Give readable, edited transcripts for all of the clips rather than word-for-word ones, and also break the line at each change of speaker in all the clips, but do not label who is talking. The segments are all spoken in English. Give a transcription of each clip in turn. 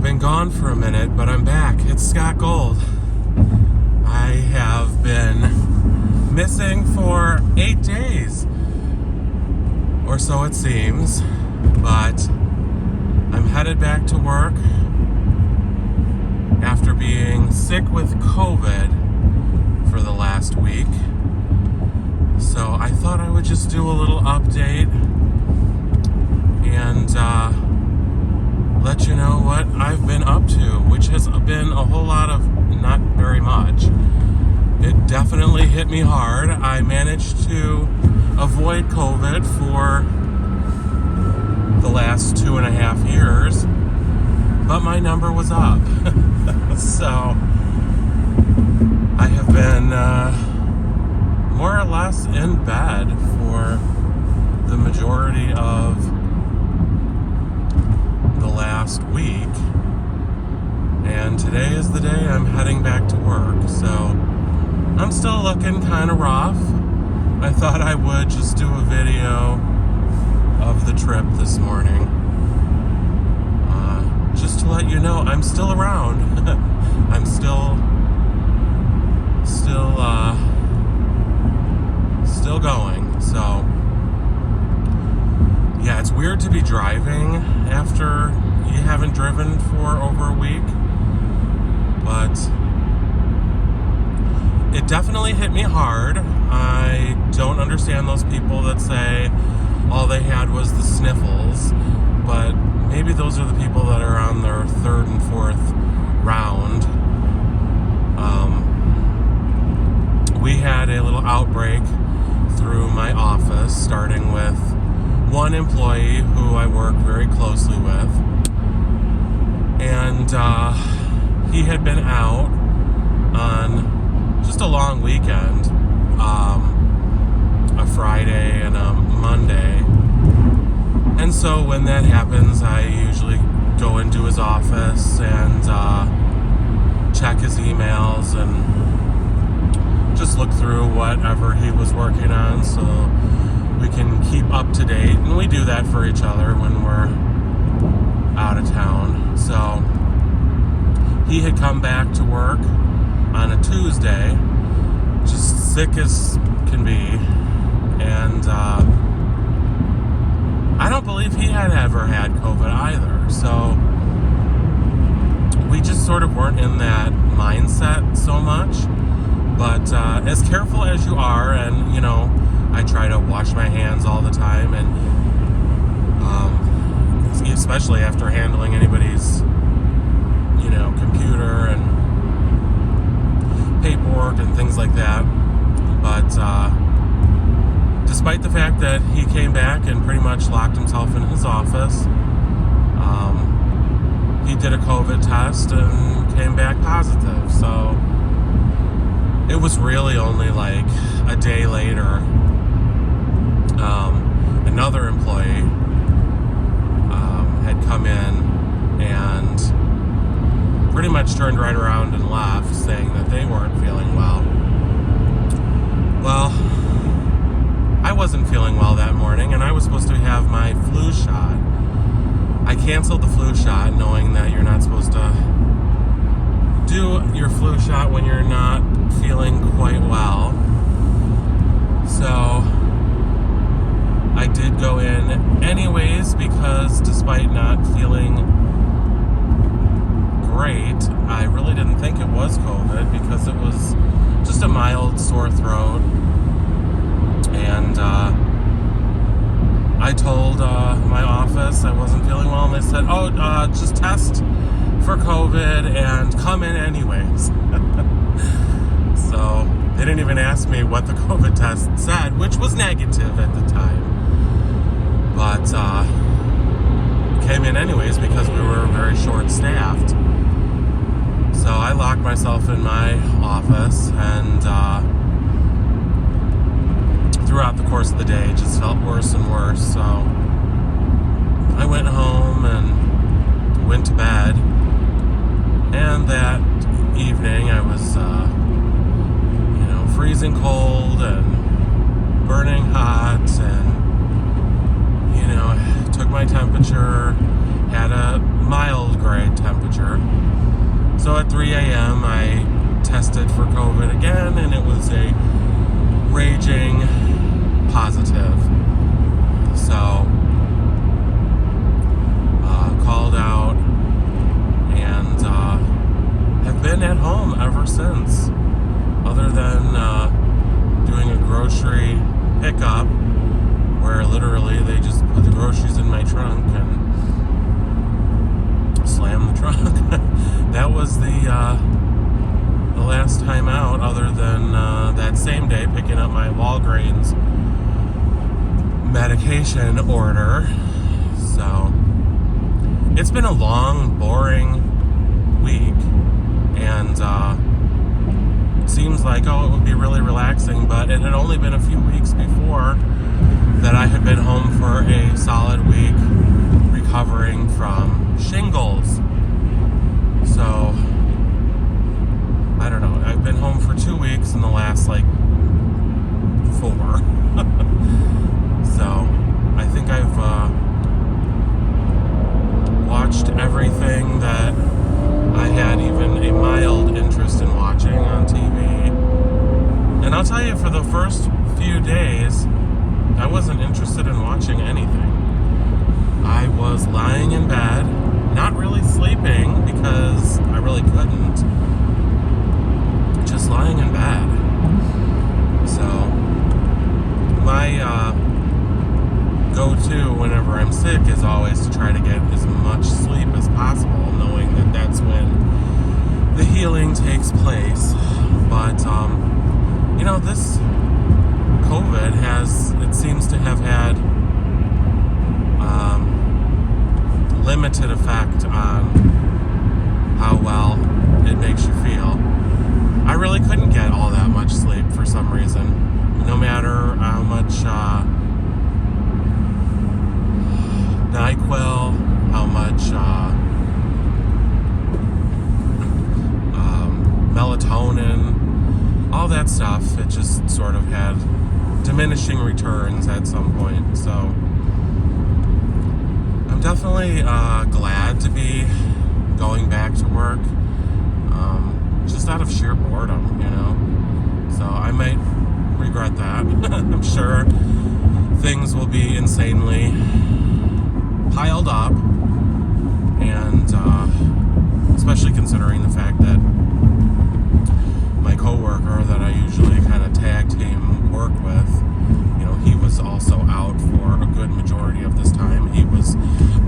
I've been gone for a minute, but I'm back. It's Scott Gold. I have been missing for 8 days, or so it seems, but I'm headed back to work after being sick with COVID for the last week. So I thought I would just do a little update and let you know what I've been up to, which has been a whole lot of not very much. It definitely hit me hard. I managed to avoid COVID for the last 2.5 years, but my number was up. So I have been more or less in bed for the majority of the last week, and today is the day I'm heading back to work. So I'm still looking kind of rough. I thought I would just do a video of the trip this morning, just to let you know I'm still around. I'm still going. So yeah, it's weird to be driving after you haven't driven for over a week, but it definitely hit me hard. I don't understand those people that say all they had was the sniffles, but maybe those are the people that are on their third and fourth round. We had a little outbreak through my office, starting with one employee who I work very closely with, and he had been out on just a long weekend, a Friday and a Monday, and so when that happens, I usually go into his office and check his emails and just look through whatever he was working on so we can keep up to date, and we do that for each other when we're out of town. So he had come back to work on a Tuesday, just sick as can be, and I don't believe he had ever had COVID either. So we just sort of weren't in that mindset so much. But as careful as you are, and you know, I try to wash my hands all the time, and especially after handling anybody's, you know, computer and paperwork and things like that. But despite the fact that he came back and pretty much locked himself in his office, he did a COVID test and came back positive. So it was really only like a day later, another employee had come in and pretty much turned right around and left, saying that they weren't feeling well. Well, I wasn't feeling well that morning, and I was supposed to have my flu shot. I canceled the flu shot knowing that you're not supposed to do your flu shot when you're not feeling quite well. So I did go in anyways, because despite not feeling great, I really didn't think it was COVID, because it was just a mild sore throat. And I told my office I wasn't feeling well, and they said, just test for COVID and come in anyways. So they didn't even ask me what the COVID test said, which was negative at the time. But came in anyways because we were very short-staffed. So I locked myself in my office, and throughout the course of the day, it just felt worse and worse. So I went home and went to bed. And that evening, I was, freezing cold and burning hot, and, took my temperature, had a mild grade temperature. tested for COVID again, and it was a raging positive. So, called out and have been at home ever since, other than doing a grocery pickup where literally they just put the groceries in my trunk and slam the trunk. That was the last time out, other than that same day picking up my Walgreens medication order. So it's been a long, boring week, and it seems like, oh, it would be really relaxing, but it had only been a few weeks before that I had been home for a solid week recovering from shingles. So I don't know, I've been home for 2 weeks in the last 4. So I think I've watched everything that I had even a mild interest in watching on TV. And I'll tell you, for the first few days, I wasn't interested in watching anything. I was lying in bed, not really sleeping because I really couldn't. Just lying in bed. So, my go-to whenever I'm sick is always to try to get as much sleep as possible, knowing that that's when the healing takes place. But, this COVID it seems to have had limited effect on how well it makes you feel. I really couldn't get all that much sleep for some reason, no matter how much NyQuil, how much melatonin, all that stuff. It just sort of had diminishing returns at some point. So I'm definitely glad to be going back to work, just out of sheer boredom, So I might regret that. I'm sure things will be insanely piled up, and especially considering the fact that my coworker that I usually kind of tag team work with, he was also out for a good majority of this time. He was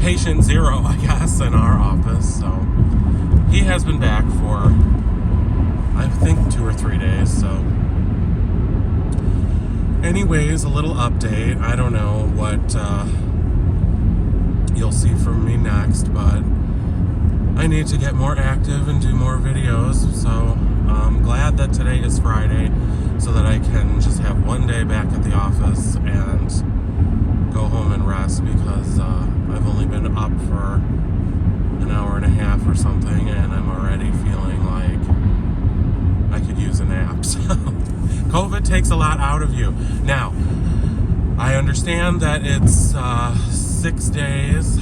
patient zero, I guess, in our office. So he has been back for, I think, 2 or 3 days. So anyways, a little update. I don't know what you'll see from me next, but I need to get more active and do more videos. So I'm glad that today is Friday, so that I can just have one day back at the office and go home and rest, because I've only been up for an hour and a half or something, and I'm already feeling like I could use a nap. So COVID takes a lot out of you. Now, I understand that it's 6 days.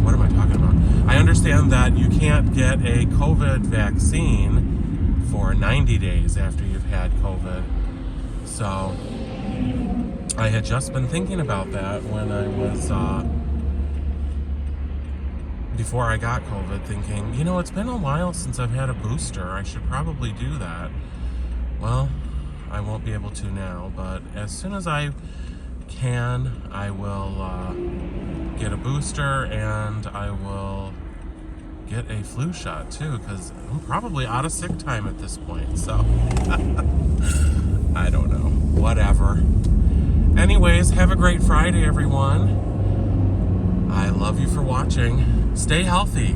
What am I talking about? I understand that you can't get a COVID vaccine for 90 days after you've had COVID. So I had just been thinking about that when I was, before I got COVID, thinking, it's been a while since I've had a booster. I should probably do that. Well, I won't be able to now, but as soon as I can, I will get a booster, and I will get a flu shot too, because I'm probably out of sick time at this point. So I don't know, whatever. Anyways, have a great Friday, everyone. I love you for watching. Stay healthy.